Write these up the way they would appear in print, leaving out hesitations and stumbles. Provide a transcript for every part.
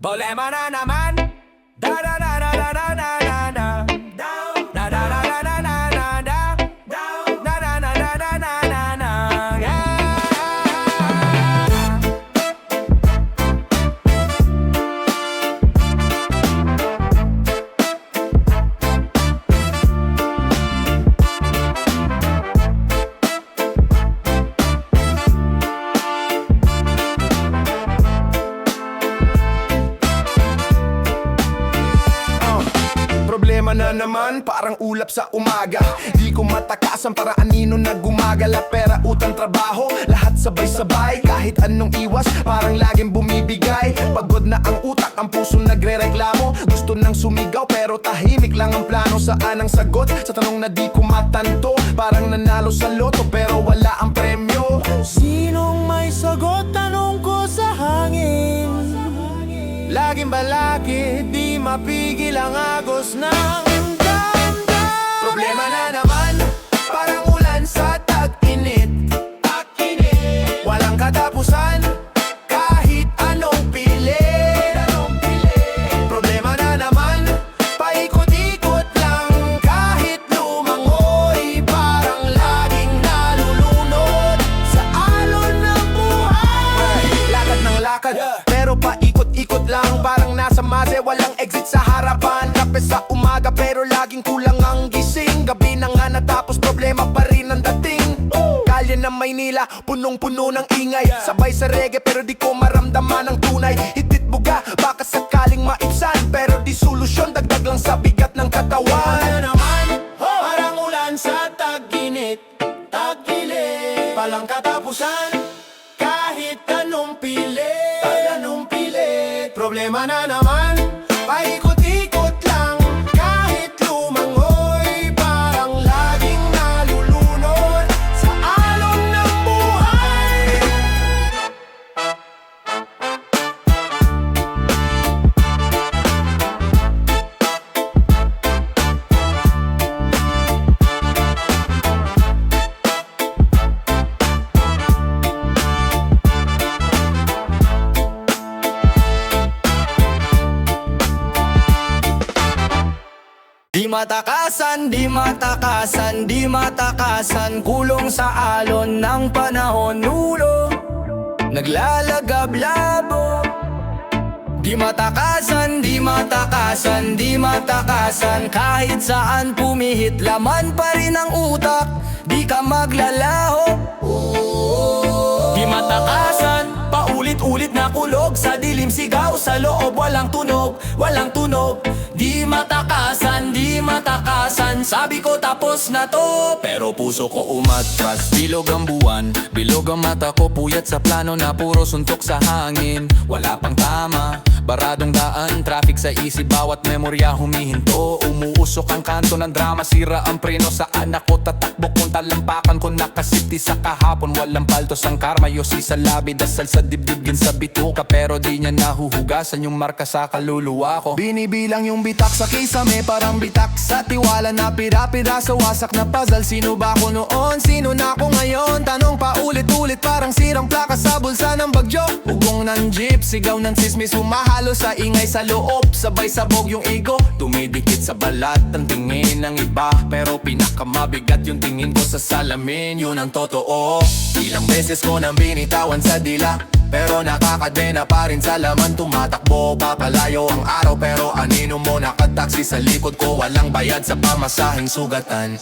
Problema na naman. Da da da da da da da da da. Down. Da da da da da da da da. Down. Da da da da da da da da. Yeah. Problema na naman, parang ulap sa umaga. Di ko matakasan para anino na gumagala. Pera, utang, trabaho, lahat sabay-sabay. Kahit anong iwas, parang laging bumibigay. Pagod na ang utak, ang puso nagre-reklamo. Gusto nang sumigaw pero tahimik lang ang plano. Saan ang sagot sa tanong na di ko matanto? Parang nanalo sa loto pero wala ang premyo. Sinong may sagot? Tanong ko sa hangin. Laging balakid, di mapigil ang agos ng damdam. Problema na naman, parang ulan sa tag-init. Walang katapusan, kahit anong pilit. Problema na naman, paikot-ikot lang. Kahit lumangoy, parang laging nalulunod sa alon ng buhay. Lakad ng lakad, pero paikot-ikot lang. Parang nasa mase, walang exit sa harapan. Kape sa umaga, pero laging kulang ang gising. Gabi na nga natapos, problema pa rin ang dating. Kalye ng Maynila, punong-puno ng ingay. Sabay sa reggae, pero di ko maramdaman ang tunay. Hitit buga, baka sakaling maipsan. Pero di solusyon, dagdag lang sa bigat ng katawan. Ano naman? Parang ulan sa tag-init. Palang katapusan, kahit anong pilit. Problema na naman, paikot-ikot lang. Kahit lumangoy, parang laging nalulunod sa alon ng buhay. Di matakasan, di matakasan, di matakasan. Kulong sa alon ng panahon, ulo naglalagablabo. Di matakasan, di matakasan, di matakasan. Kahit saan pumihit, laman pa rin ang utak. Di ka maglalaho. Di matakasan, paulit-ulit na kulog. Sa dilim sigaw, sa loob walang tunog, walang tunog. Di matakasan, di matakasan. Sabi ko tapos na to, pero puso ko umatras. Bilog ang buwan, bilog ang mata ko. Puyat sa plano na puro suntok sa hangin. Wala pang tama, baradong daan. Traffic sa isip, bawat memorya humihinto. Umuusok ang kanto ng drama, sira ang preno. Saan ako tatakbo kung talampakan ko nakasipti sa kahapon. Walang paltos ang karma, yosi sa labi. Dasal sa dibdib, gin sa bituka. Pero di niya nahuhugasan yung marka sa kaluluwa ko. Binibilang yung bitak sa kisame, parang bitak sa tiwala na pira-pira sa wasak na puzzle. Sino ba ako noon? Sino na ako ngayon? Tanong pa ulit-ulit, parang sirang plaka sa bulsa ng bagyo. Ugong ng jeep, sigaw ng sismis, humahalo sa ingay sa loob. Sabay sabog yung ego, tumidikit sa balat ang tingin ng iba. Pero pinakamabigat yung tingin ko sa salamin, yun ang totoo. Ilang beses ko nang binitawan sa dila, pero nakakadena pa rin sa laman. Tumatakbo, papalayo ang araw, pero anino mo nakataksi sa likod ko. Walang bayad sa pamasahing sugatan.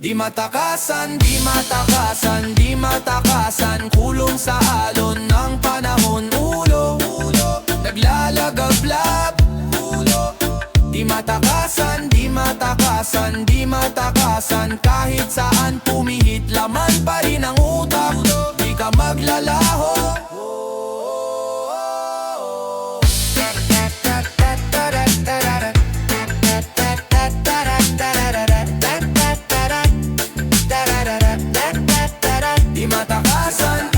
Di matakasan, di matakasan, di matakasan. Kulong sa alon ng panahon, ulo naglalagablab. Di matakasan, di matakasan, di matakasan. Kahit saan pumihit, laman pa rin ang utak. Di ka maglalaho. Di matakasan,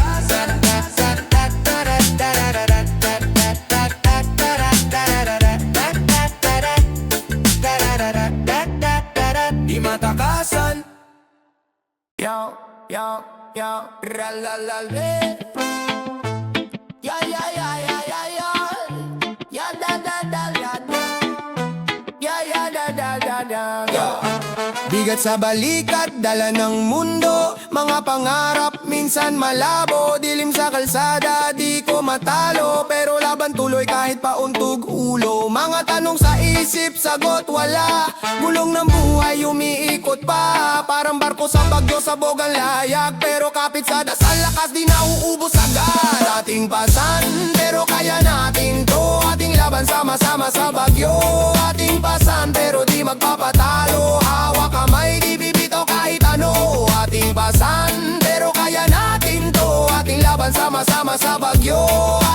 di matakasan. Yo, yo, yo, ra la la le. Ya, ya, ya, ya, ya, ya. Ya, Bigat sa balikat, dala ng mundo. Mga pangarap, minsan malabo. Dilim sa kalsada, di ko matalo. Pero laban tuloy kahit pauntog ulo. Mga tanong sa isip, sagot wala. Gulong ng buhay, umiikot pa. Parang barko sa bagyo, sabog ang layag. Pero kapit sa dasal, lakas di nauubos agad. Ating pasan, pero kaya natin to. Ating laban sama-sama sa bagyo. Ating pasan, pero di magpapatalo. Hawak kamay, di bibitaw kahit ano. Ating pasan, pero kaya natin to. Ating laban sama-sama sa bagyo.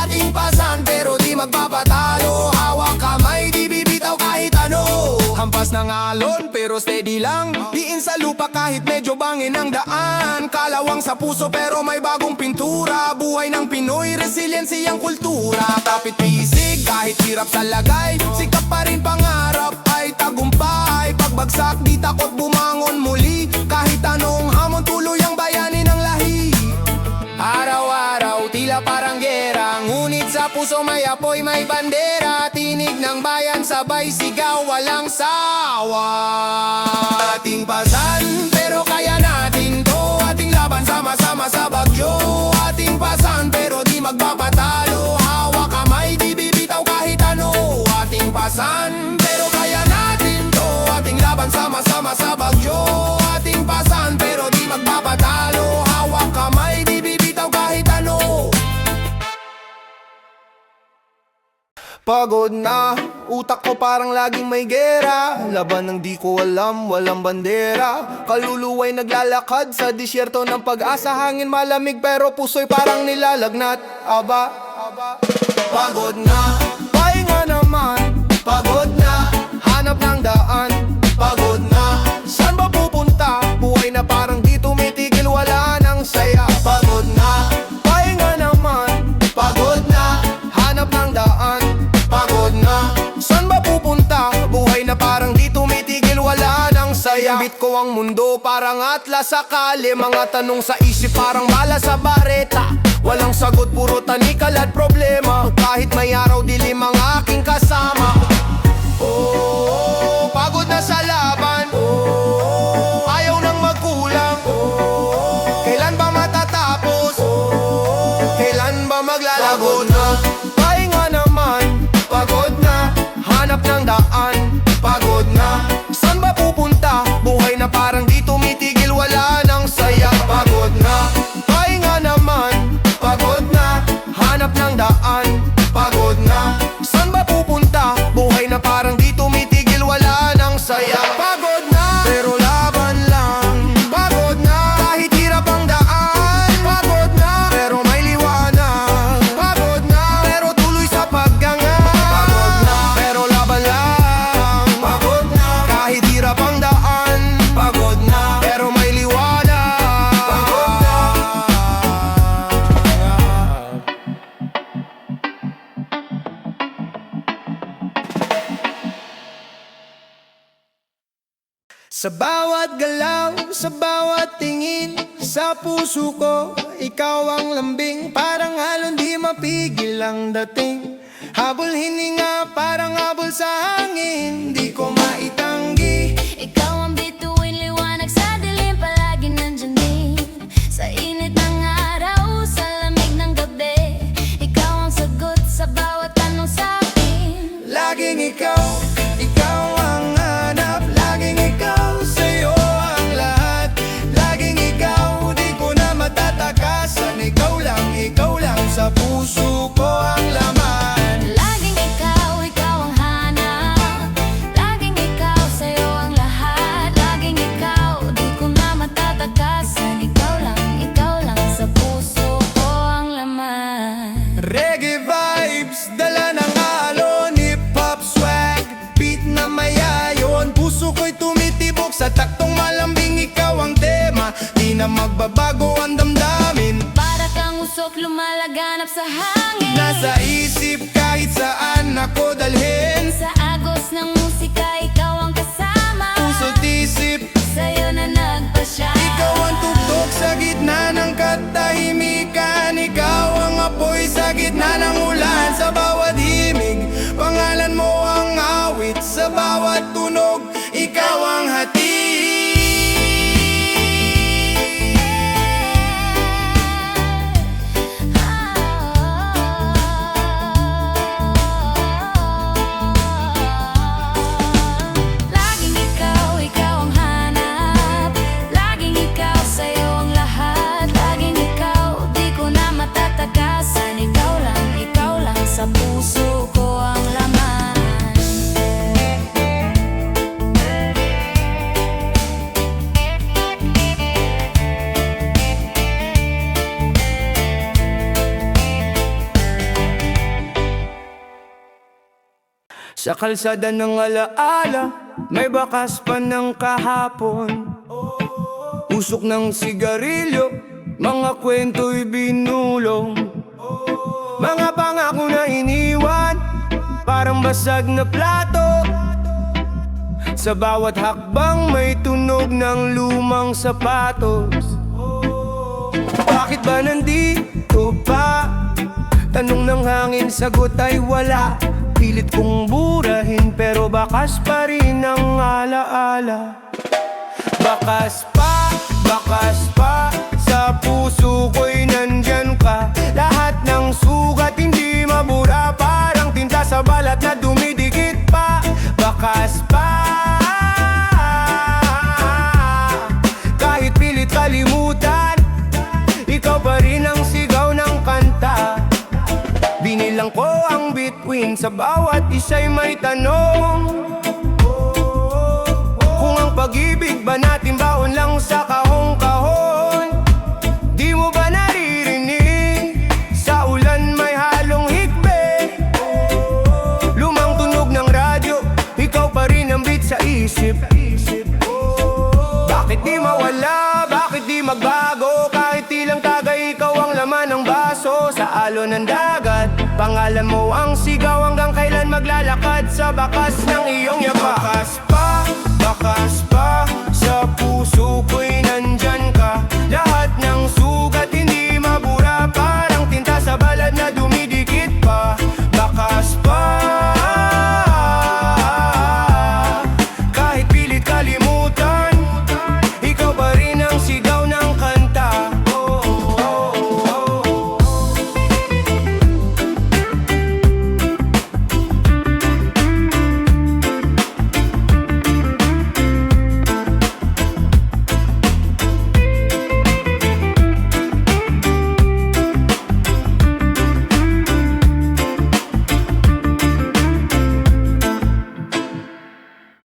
Ating pasan, pero di magpapatalo. Hawak kamay, di bibitaw kahit ano. Hampas ng alon, pero steady lang. Diin sa lupa kahit medyo bangin ang daan. Kalawang sa puso, pero may bagong pintura. Buhay ng Pinoy, resiliency ang kultura. Kapit pisig, kahit hirap sa lagay. Sikap pa rin pangarap ay tagumpay. Pagbagsak, di takot bumangon muli. Kahit anong hamon, tuloy ang bayani ng lahi. Araw-araw, tila parang gera. Ngunit sa puso may apoy, may bandera. Tinig ng bayan, sabay sigaw, walang sawa. Ating pasan, pero kaya natin to. Ating laban sama-sama sa bagyo. Ating pasan, pero di magpapatalo. Hawak kamay, di bibitaw kahit ano. Ating pasan, pero kaya natin to. Ating laban sama-sama sa bagyo. Ating pasan, pero di magpapatalo. Hawak kamay, di bibitaw kahit ano. Pagod na, utak ko parang laging may gera. Laban ng di ko alam, walang bandera. Kaluluwa'y naglalakad sa disyerto ng pag-asa. Hangin malamig pero puso'y parang nilalagnat. Aba, pagod na, pahinga naman. Pagod na, hanap ng daan. Pagod na, saan ba pupunta? Buhay na parang di tumitigil, wala nang saya. Pagod na, pahinga naman. Pagod na, hanap ng daan. Pagod na, saan ba pupunta? Buhay na parang di tumitigil, wala nang saya. Imbit ko ang mundo parang atlas sa kali. Mga tanong sa isip parang bala sa bareta. Walang sagot, puro tanikal at problema. Kahit may araw, dilim ang aking kasama. Oh, pagod na sa laban. Oh, ayaw nang magkulang. Oh, kailan ba matatapos? Oh, kailan ba maglalagot na? Pahinga naman. Pagod na, hanap ng daan. Pagod na, saan ba pupunta? Buhay na parang di tumitigil, wala nang saya. Pagod na, pahinga naman. Pagod na, hanap ng daan. Pagod na, saan ba pupunta? Buhay na parang di tumitigil, wala nang saya. Pagod na, pero laban lang. Pagod na, kahit hirap ang daan. Pagod na, pero may liwanag. Pagod na, pero tuloy sa paggangan. Pagod na, pero laban lang. Pagod na, kahit hirap ang daan. Pagod na, pero may liwanag. Pagod na. Sa bawat galaw, sa bawat tingin, sa puso ko, ikaw ang lambing. Parang halong di mapigil ang dating. Habol hininga, parang habol sa hangin. Di ko maitanggi. Ikaw ang bituin, liwanag sa dilim. Palagi nandyan din. Sa init ng araw, sa lamig ng gabi. Ikaw ang sagot sa bawat tanong sa akin. Laging ikaw, ikaw ang hanap. Laging ikaw, sa'yo ang lahat. Laging ikaw, di ko na matatakasan. Ikaw lang sa puso ko ang laman. Laging ikaw, ikaw ang hanap. Laging ikaw, Sa kalsada ng alaala, may bakas pa ng kahapon. Usok ng sigarilyo, mga kwento'y binulong. Mga pangako na iniwan, parang basag na plato. Sa bawat hakbang may tunog ng lumang sapatos. Bakit ba nandito pa? Tanong ng hangin, sagot ay wala. Pilit kong burahin pero bakas pa rin ang alaala. Bakas pa, sa puso ko'y nandyan ka. Lahat ng sugat hindi mabura, parang tinta sa balat na dumidikit pa. Bakas pa, kahit pilit kalimutan, ikaw pa rin ang sigaw ng kanta. Binilang ko ang bituin, sa bawat isa'y may tanong. Kung ang pag-ibig ba natin baon lang sa kahong-kahon? Di mo ba naririnig? Sa ulan may halong higbe. Lumang tunog ng radyo, ikaw pa rin ang beat sa isip. Bakit di mawala? Bakit di magbago? Kahit ilang tagay, ikaw ang laman ng baso. Sa alon ng dagat, pangalan mo ang sigaw. Hanggang kailan maglalakad sa bakas ng iyong yapak? Bakas pa, sa puso ko'y nandyan ka. Lahat ng sugat hindi mabura, parang tinta sa balat na dumidikit pa. Bakas pa, kahit pilit kalimutan, ikaw pa rin ang sigaw ng kanta.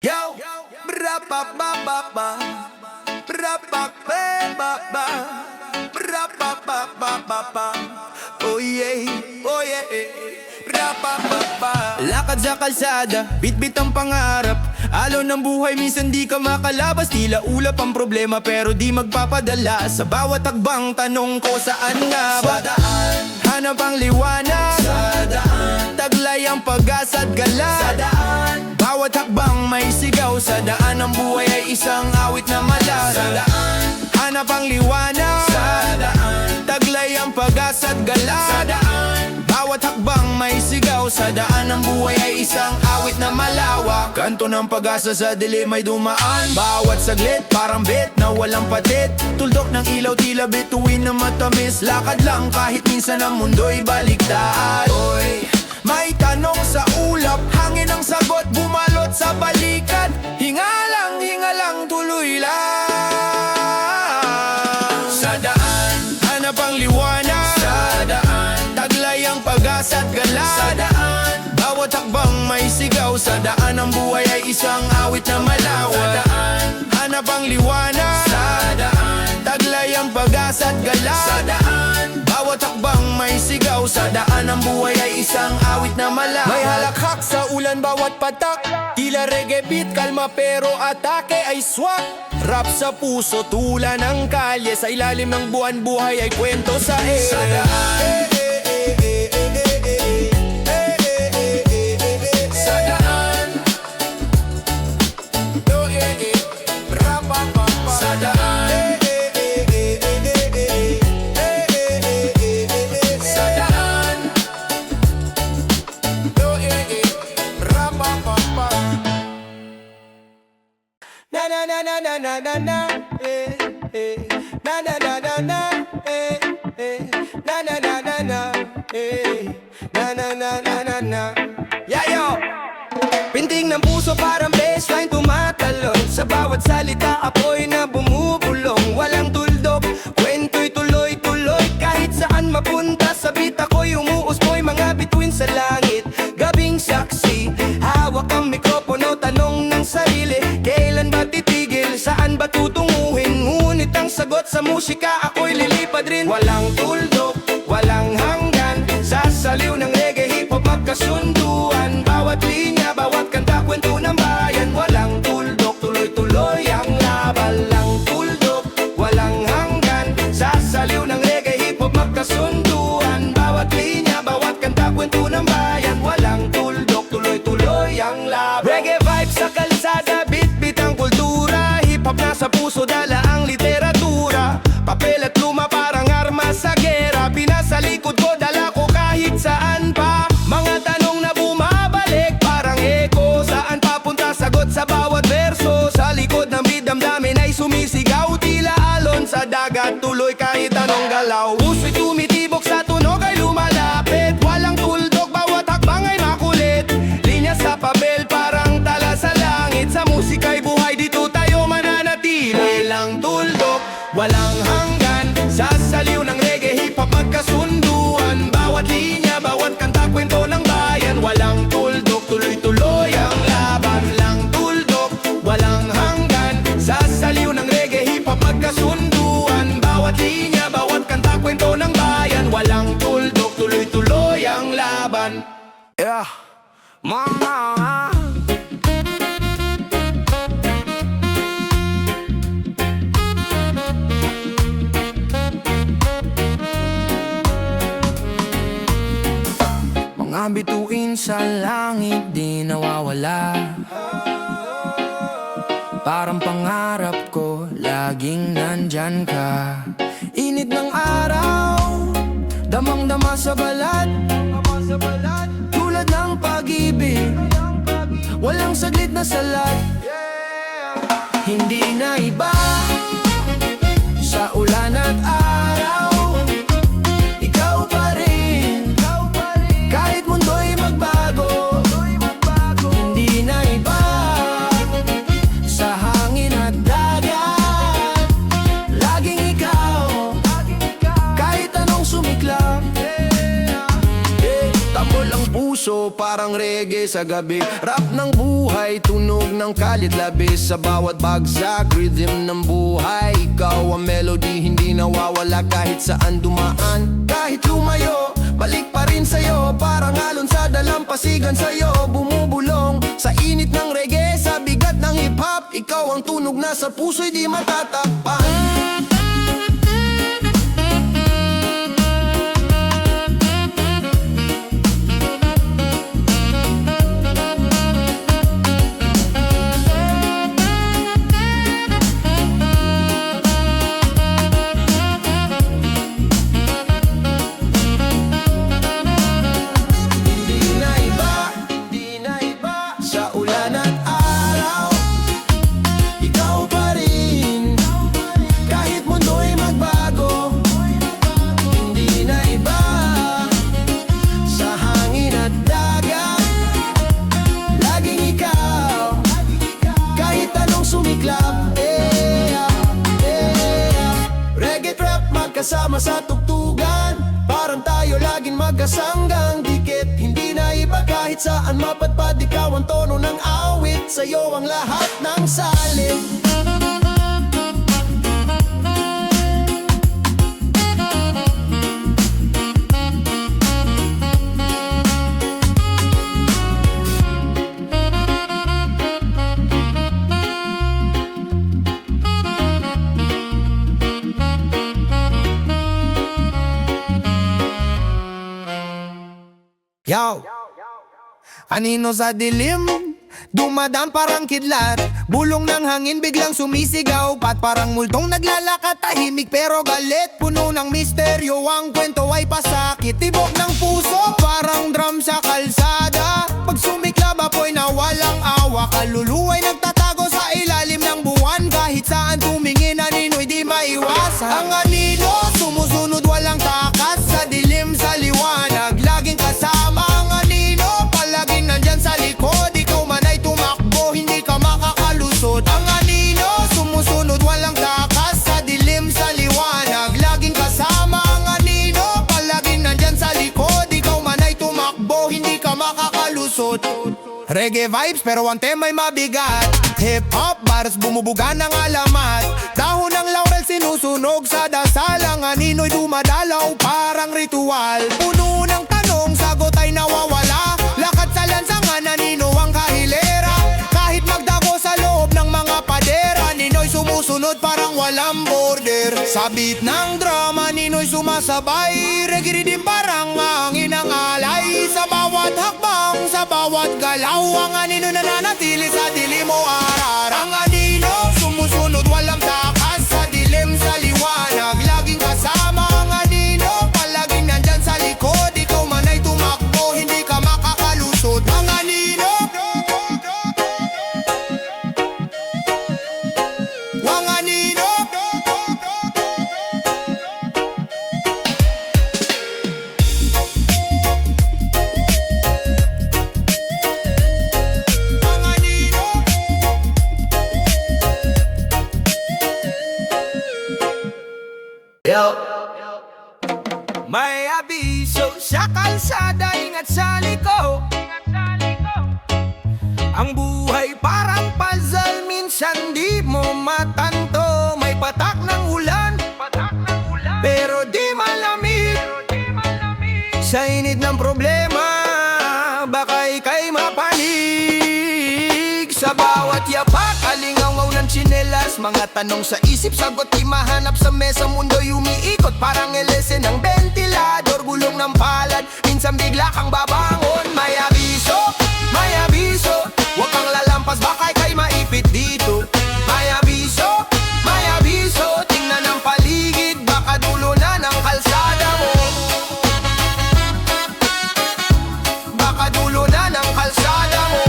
Yo, bra-pa-pa-pa-pa, bra-pa-pa-pa-pa, bra-pa-pa-pa-pa-pa. Oh yeah, bra-pa-pa-pa. Lakad sa kalsada, bit-bit ang pangarap. Alon ng buhay, minsan di ka makalabas. Tila ulap ang problema pero di magpapadala. Sa bawat hakbang, tanong ko saan nga ba? Sa daan, hanap ang liwanag. Sa daan, taglay ang pag-asa at gala. Sa daan, bawat hakbang may sigaw. Sa daan ang buhay ay isang awit na malara. Sa daan, hanap ang liwanag. Sa daan, taglay ang pag-asa at gala. Sa daan, bawat hakbang may sigaw. Sa daan ang buhay ay isang awit na malawak. Kanto ng pag-asa sa dilim ay dumaan. Bawat saglit parang bit na walang patit. Tuldok ng ilaw tila bituin na matamis. Lakad lang kahit minsan ang mundo'y baliktad. Oy, may tanong sa ulap, hangin ang sagot, bumalot sa balikat. Hinga lang, tuloy lang. Sa daan, hanap ang liwanag. Sa daan, taglay ang pag-asa at gala. Sa daan, bawat hakbang may sigaw. Sa daan ang buhay ay isang awit na malawak. Sa daan, hanap ang liwanag. Sa daan, taglay ang pag-asa at gala. Sa daan, bawat hakbang may sigaw. Sa daan ang buhay ay isang awit na malawak. May halakhak sa ulan bawat patak. Tila reggae beat, kalma pero atake ay swak. Rap sa puso, tula ng kalye. Sa ilalim ng buwan, buhay ay kwento sa ere. Sa daan, sa daan, sa daan, sa daan. Na na na na na na na na, na na na na na, na na na na na, na na na na na na. Yeah, yo! Pinting ng puso parang baseline tumatalon. Sa bawat salita apoy na bumubulong. Walang tuldok, kwento'y tuloy-tuloy. Kahit saan mapunta sa beat ako'y umuuspoy. Mga bituin sa langit, gabing saksi. Hawak ang mikropono, tanong ng sarili. Kailan ba titigil, saan ba tutunguhin? Ngunit ang sagot sa musika ako'y lilipad rin. Walang tuldok, walang hanggan. Sa saliw ng reggae, hip-hop, magkasunduan. Bawat linya, nasa puso dala ang literatura. Papel at luma parang armas sa gera. Pinasa likod ko, dala ko kahit saan pa. Mga tanong na bumabalik parang eko. Saan papunta, sagot sa bawat verso. Sa likod ng bidamdamin ay sumisigaw. Tila alon sa dagat, tuloy kahit anong galaw. Puso'y tumitibok, sa tunog ay lumalapit. Walang tuldok, bawat hakbang ay makulit. Linya sa papel parang tala sa langit. Sa musika'y buhay, dito tayo mananatili. Walang tuldok, walang hanggan. Sasaliw ng reggae, hip-hop magkasunduan. Bawat linya, bawat kanta, kwento ng bayan. Walang tuldok, tuloy-tuloy ang laban. Walang tuldok, walang hanggan. Sasaliw ng reggae, hip-hop magkasunduan. Bawat linya, bawat kanta, kwento ng bayan. Walang tuldok, tuloy-tuloy ang laban. Yeah, mama. Mga bituin sa langit di nawawala. Parang pangarap ko, laging nandyan ka. Init ng araw, damang-dama sa balat. Tulad ng pag-ibig, walang saglit na salat. Hindi na iba sa ulan at araw. Ikaw pa rin, kahit mundo'y magbago. Hindi na iba sa hangin at dagat. Laging ikaw, kahit anong sumiklab. Tambol ang puso, parang reggae sa gabi. Rap ng buhay, tunog ng kalit labis. Sa bawat bagsak, rhythm ng buhay. Ikaw ang melody, hindi nawawala kahit saan dumaan. Kahit lumayo, balik pa rin sa'yo. Parang alon sa dalampasigan sa'yo. Bumubulong sa init ng reggae, sa bigat ng hip-hop. Ikaw ang tunog na sa puso'y di matatakpan. Kasama sa tugtugan, parang tayo laging magkasanggang dikit. Hindi na iba kahit saan mapadpad. Ikaw ang tono ng awit, sa'yo ang lahat ng salin. Yo, anino sa dilim, dumadaan parang kidlat. Bulong ng hangin biglang sumisigaw. Pat parang multong naglalakad, tahimik pero galit. Puno ng misteryo, ang kwento ay pasakit. Tibok ng puso, parang drum sa kalsada. Pag sumiklab apoy na walang awa. Kaluluwa'y nagtatago sa ilalim ng buwan. Kahit saan tumingin, anino'y di maiwasan. Ang anino, sumusunod walang takas. Sa dilim, sa liwanag, laging kasama. Ang anino, palaging nandyan sa likod. Ikaw man ay tumakbo, hindi ka makakalusot. Ang anino, sumusunod walang takas. Sa dilim, sa liwanag, laging kasama. Ang anino, palaging nandyan sa likod. Ikaw man ay tumakbo, hindi ka makakalusot. Reggae vibes pero ang tema ay mabigat. Hip-hop bars bumubuga ng alamat. Dahon ng laurel sinusunog sa dasal. Ang anino'y dumadalaw parang ritual. Puno ng tanong, sagot ay nawawala. Lakad sa lansangan, anino ang kahilera. Kahit magdago sa loob ng mga padera, anino'y sumusunod parang walang border. Sa beat ng drum, anino'y sumasabay. Reggae din parang hangin ang alay. Sa bawat hakbang, sa bawat galaw, ang anino nananatili sa dilim o arar. Ang anino, sumusunod wala di malamig. Sa init ng problema, baka ika'y mapanig. Sa bawat yapak, alingaw ng tsinelas. Mga tanong sa isip, sagot di mahanap sa mesa. Mundo'y umiikot, parang elese ng ventilador. Gulong ng palad, minsan bigla kang babangon. May abiso, huwag kang lalampas, baka ika'y maipit dito. May abiso, tingnan ang paligid, baka dulo na ng kalsada mo. Baka dulo na ng kalsada mo.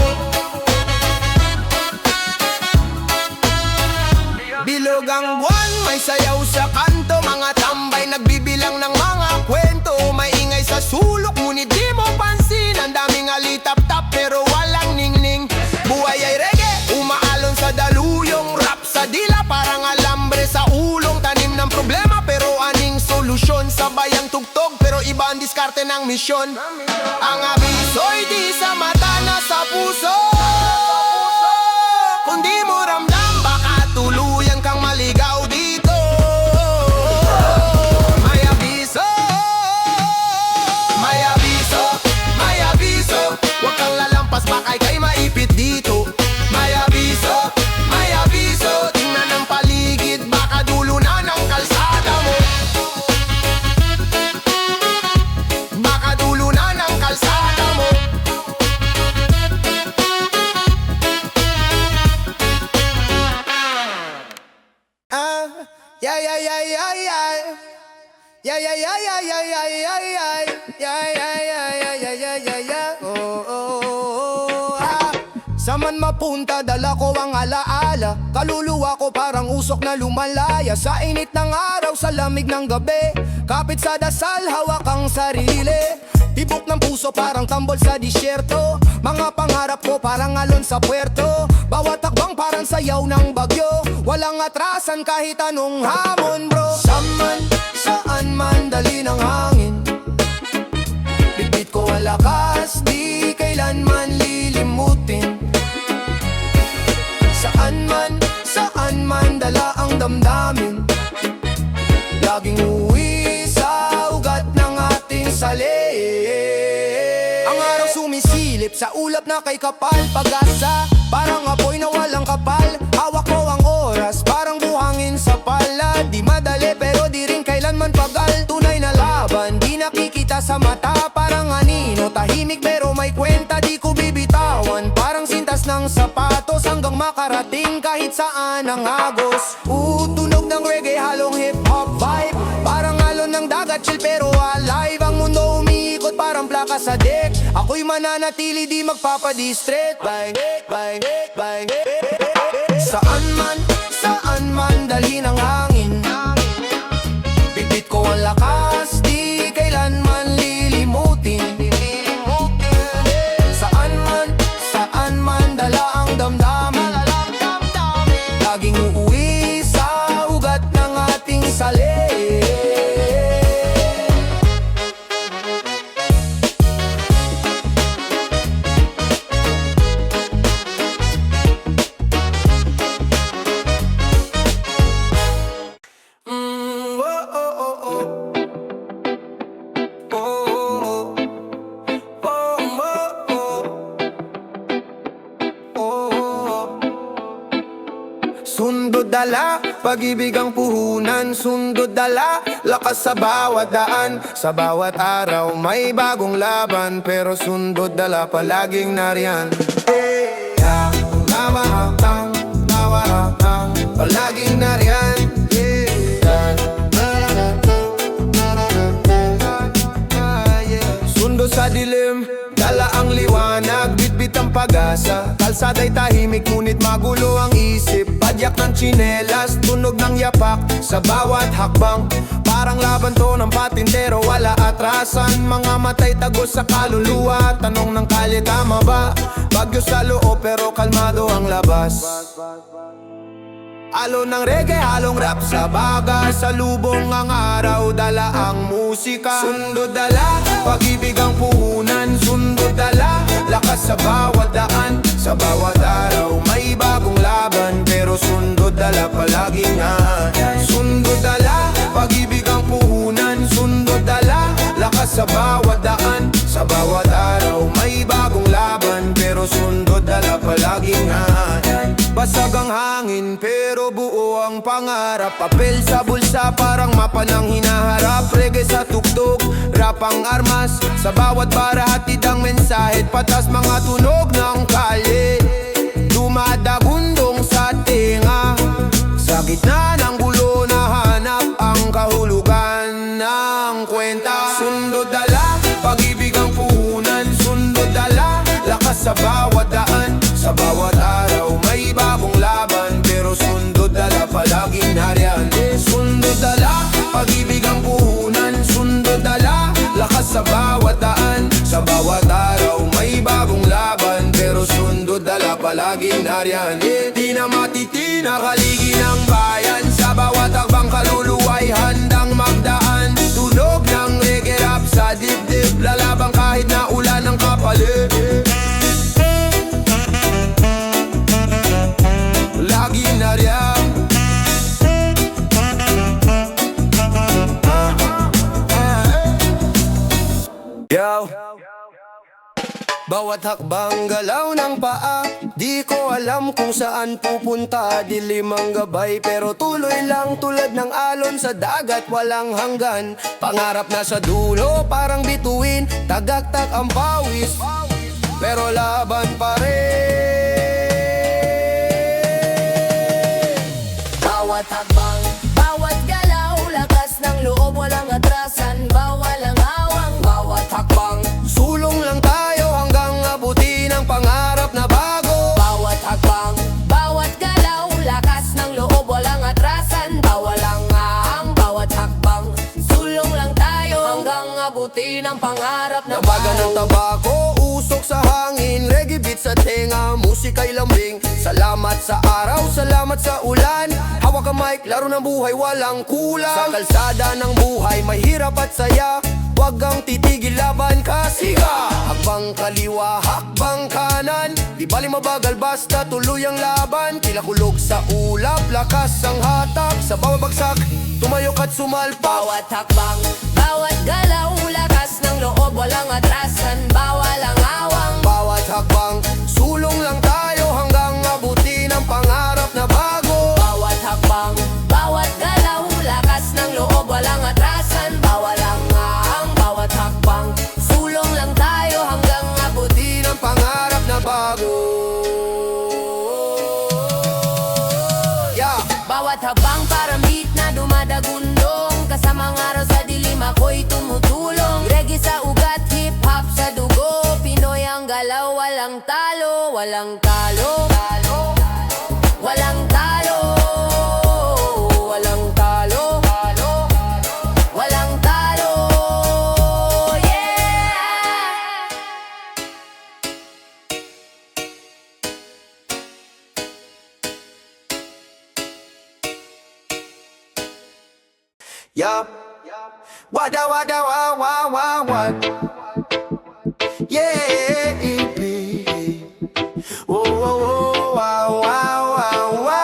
Bilog ang buwan, may sayaw sa kanto. Mga tambay nagbibilang ng mga kwento. Maingay sa sulok, ngunit di mo pansin. Ang daming alitap-tap pero walang ningning. Buhay ay reggae, umaalon sa daluyong. Rap sa dila, parang alambre sa ulong. Tanim ng problema pero aning solusyon. Sabay ang tugtog pero iba ang diskarte ng misyon. Ang abiso'y di sa mata na sa puso. Kung di mo ramdam, baka tuluyan kang maligaw dito. May abiso, huwag kang lalampas, baka ika'y maipit dito. May abiso, tingnan ang paligid, baka dulo na ng kalsada mo. Baka dulo na ng kalsada mo. Yeah, yeah, yeah, yeah, yeah. Yeah, yeah, yeah, yeah, yeah, yeah, yeah, yeah. Yeah, yeah, yeah, yeah, yeah, yeah, yeah, yeah. Oh, oh, oh, ah. Saan mapunta, dala ko ang alaala. Kaluluwa ko parang usok na lumalaya. Sa init ng araw, sa lamig ng gabi. Kapit sa dasal, hawak ang sarili. Tibok ng puso parang tambol sa disyerto. Mga pangarap ko parang alon sa puerto. Bawat takbang parang sayaw ng bagyo. Walang atrasan kahit anong hamon, bro. Saan man dali ng hangin. Bitbit ko ang lakas, di kailanman lilimutin. Saan man dala ang damdamin. Laging uwi sa ugat ng ating salin. Ang araw sumisilip sa ulap na kay kapal. Pag-asa, parang apoy na walang kapal. Hawak ko ang oras, parang buhangin sa palad. Di madali pero di rin kailanman pagal. Tunay na laban, di nakikita sa mata. Parang anino, tahimik pero may kwenta. Di ko bibitawan, parang sintas ng sapatos. Hanggang makarating kahit saan ang agos. Tunog ng reggae, halong hip-hop vibe. Parang alon ng dagat, chill pero alive. Ang mundo umiikot, parang plaka sa deck. Ako'y mananatili, di magpapadistress. Saan man dali ng hangin. Bitbit ko ang lakas, di kailanman lilimutin. Saan man dala ang damdamin. Laging uuwi sa ugat ng ating salin. Sundot dala, pag-ibig ang puhunan. Sundot dala, lakas sa bawat daan. Sa bawat araw may bagong laban. Pero sundot dala palaging nariyan. Nawahatang, palaging nariyan. Sundo sa dilim, dala ang liwanag, bitbit ang pag-asa. Kalsada'y tahimik ngunit magulo ang isip. Padyak ng tsinelas, tunog ng yapak sa bawat hakbang. Parang laban to ng patintero, wala atrasan. Mga matay tagos sa kaluluwa, tanong ng kalye tama ba? Bagyo sa loob pero kalmado ang labas. Alon ng reggae, halong rap sa baga. Sa lubong ang araw, dala ang musika. Sundot dala, pag-ibig ang puhunan. Sundot dala, lakas sa bawat daan. Sa bawat araw, may bagong laban. Pero sundot dala palaging nga. Sundot dala, pag-ibig ang puhunan. lakas sa bawat daan, sa bawat araw may bagong laban, pero sundot dala palaging hahan. Basag ang hangin pero buo ang pangarap, papel sa bulsa parang mapa ng hinaharap. Reggae sa tugtog, rap ang armas, sa bawat bara hatid ang mensahe. Patas mga tunog ng kalye, dumadagundong sa tinga. Sa gitna ng gulo nahanap ang kahulugan ng kwenta. Sundot dala, pag-ibig ang puhunan. Sundot dala, lakas sa bawat daan, sa bawat araw may bagong laban, pero sundot dala palaging nariyan. Sundot dala, pag-ibig ang puhunan. Sundot dala, lakas sa bawat daan, sa bawat araw may bagong laban, pero sundot dala palaging nariyan. Di na matitina kaligi ng bayan, sa bawat akbang kaluluway handang magdaan. Tunog ng reggae rap sa dibdib, lalabang kahit na ulan ng kapalit. Lagi nariyan. Yo. Bawat hakbang galaw ng paa, di ko alam kung saan pupunta. Dilim ang gabay pero tuloy lang, tulad ng alon sa dagat walang hanggan. Pangarap na sa dulo parang bituin, tagaktak ang pawis, pero laban pa rin. Bawat hakbang, bawat galaw, lakas ng loob, walang atrasan, bawal ang awang. Bawat hakbang, sulong lang tayo hanggang abutin ang pangarap na bago. Bawat hakbang, bawat galaw, lakas ng loob, walang atrasan, bawal ang ahang. Bawat hakbang, sulong lang tayo hanggang abutin ang pangarap na Nabaga ng tabako, usok sa hangin, reggae beat sa tenga, musika'y lambing. Salamat sa araw, salamat sa ulan, hawak ang mic, laro ng buhay, walang kulang. Sa kalsada ng buhay, may hirap at saya, wag kang titigil, laban ka, siga. Hakbang kaliwa, hakbang kanan, di bali mabagal basta tuloy ang laban. Kilakulog sa ulap, lakas ang hatak, sa bawat bagsak, tumayok at sumalpak. bawat hakbang, bawat galaw, lakas ng loob, walang atrasan, bawal ang awang. Bawat hakbang, sulong lang tayo hanggang abutin ang pangarap na bago. Bawat hakbang, bawat galaw, lakas ng loob, walang atrasan, bawal ang ahang. Bawat hakbang, sulong lang tayo hanggang abutin Ang pangarap na bago. Yeah. bawat habang paramit na dumadagundong, kasamang araw sa dilim ako'y tumutulong. Reggae sa ugat, hip-hop sa dugo, Pinoy ang galaw, walang talo, walang talo, walang talo, walang talo, walang talo, yeah! Yup. Wada wada wa wa wa wa. Yeah. Oh oh oh wa wa wa wa.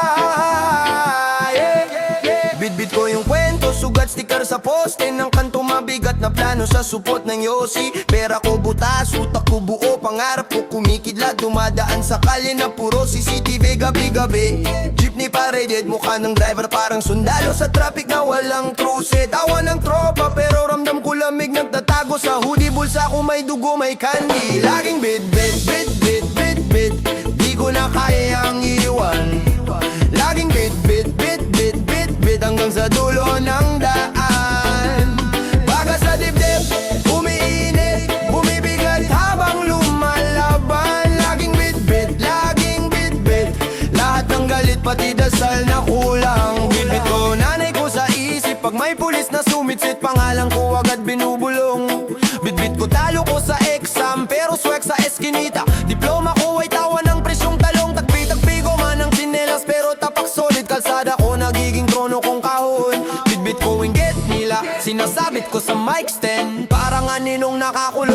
Yeah. Bit-bit ko yung kwento, sugat sticker sa poste ng kanto, mabigat na plano sa supot ng Yossi. Pera ko butas, utak ko buo, pangarap ko kumikidlat, dumadaan sa kalye na puro CCTV gabi-gabi. Jeepney pareded, mukha ng driver parang sundalo sa traffic na walang truse. Tawa ng tropa pero ramdam ko lamig, nagtatago sa hoodie, bulsa ko may dugo, may candy. Laging bit, di ko na kayang iwan. Laging bit hanggang sa dulo ng daan. Baga sa dibdib, umiinit, bumibigat habang lumalaban. Laging bit, lahat ng galit pati dasal na kulang. Bit ko nanay ko sa isip, pag may pulis na sumitsit, pangalan ko agad binubulong. Bit ko talo ko sa exam, pero swag sa eskinita. Diploma ko ay tawa ng presyong talong, tagpi-tagpi ko man ng tsinelas, pero tapak solid kalsada ko, nagiging trono kong kahon. Bit ko inggit nila, sinasabit ko sa mic stand, parang aninong nakakulong.